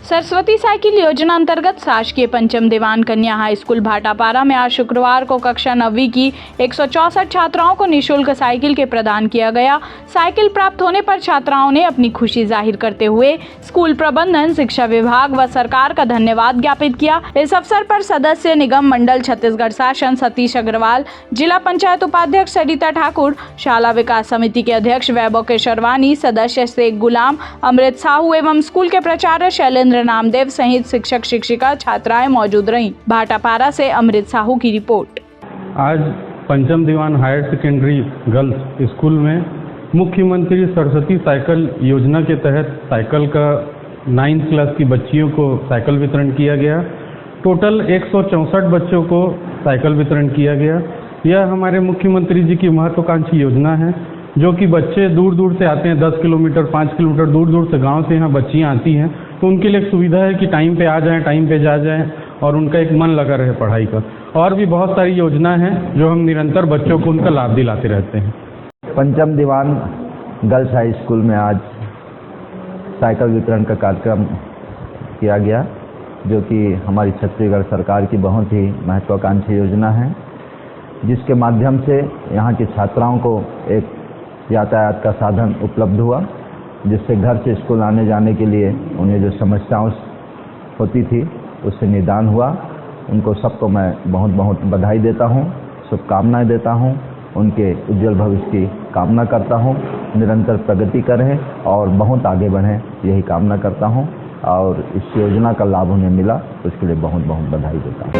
Saraswati cycle योजना अंतर्गत शासकीय पंचम दीवान कन्या हाई स्कूल भाटापारा में आज शुक्रवार को कक्षा 9वीं की 164 छात्राओं को निःशुल्क साइकिल के प्रदान किया गया। साइकिल प्राप्त होने पर छात्राओं ने अपनी खुशी जाहिर करते हुए स्कूल प्रबंधन, शिक्षा विभाग व सरकार का धन्यवाद ज्ञापित किया। इस अवसर पर सदस्य निगम मंडल छत्तीसगढ़ शासन सतीश अग्रवाल, जिला पंचायत उपाध्यक्ष सरिता ठाकुर, शाला विकास समिति के अध्यक्ष वैभव केशरवानी, सदस्य शेख गुलाम, अमृत साहू एवं स्कूल के प्राचार्य शैलेंद्र नामदेव सहित शिक्षक शिक्षिका छात्राएं मौजूद रहीं। भाटापारा से अमृत साहू की रिपोर्ट। आज पंचम दीवान हायर सेकेंडरी गर्ल्स स्कूल में मुख्यमंत्री सरस्वती साइकिल योजना के तहत साइकिल का 9th क्लास की बच्चियों को साइकिल वितरण किया गया। टोटल 164 बच्चों को साइकिल वितरण किया गया। यह हमारे मुख्यमंत्री जी की महत्वाकांक्षी योजना है, जो कि बच्चे दूर दूर से आते हैं, 10 किलोमीटर 5 किलोमीटर दूर दूर से गांव से यहाँ बच्चियाँ आती हैं, तो उनके लिए एक सुविधा है कि टाइम पे आ जाएं, टाइम पे जा जाएं और उनका एक मन लगा रहे पढ़ाई का। और भी बहुत सारी योजना हैं जो हम निरंतर बच्चों को उनका लाभ दिलाते रहते हैं। पंचम दीवान गर्ल्स हाई स्कूल में आज साइकिल वितरण का कार्यक्रम किया गया, जो कि हमारी छत्तीसगढ़ सरकार की बहुत ही महत्वाकांक्षी योजना है, जिसके माध्यम से यहाँ की छात्राओं को एक यातायात का साधन उपलब्ध हुआ, जिससे घर से स्कूल आने जाने के लिए उन्हें जो समस्याएं होती थी उससे निदान हुआ। उनको सबको मैं बहुत बहुत बधाई देता हूँ, शुभकामनाएं देता हूँ, उनके उज्जवल भविष्य की कामना करता हूँ। निरंतर प्रगति करें और बहुत आगे बढ़ें, यही कामना करता हूँ। और इस योजना का लाभ उन्हें मिला, उसके लिए बहुत बहुत बधाई देता हूँ।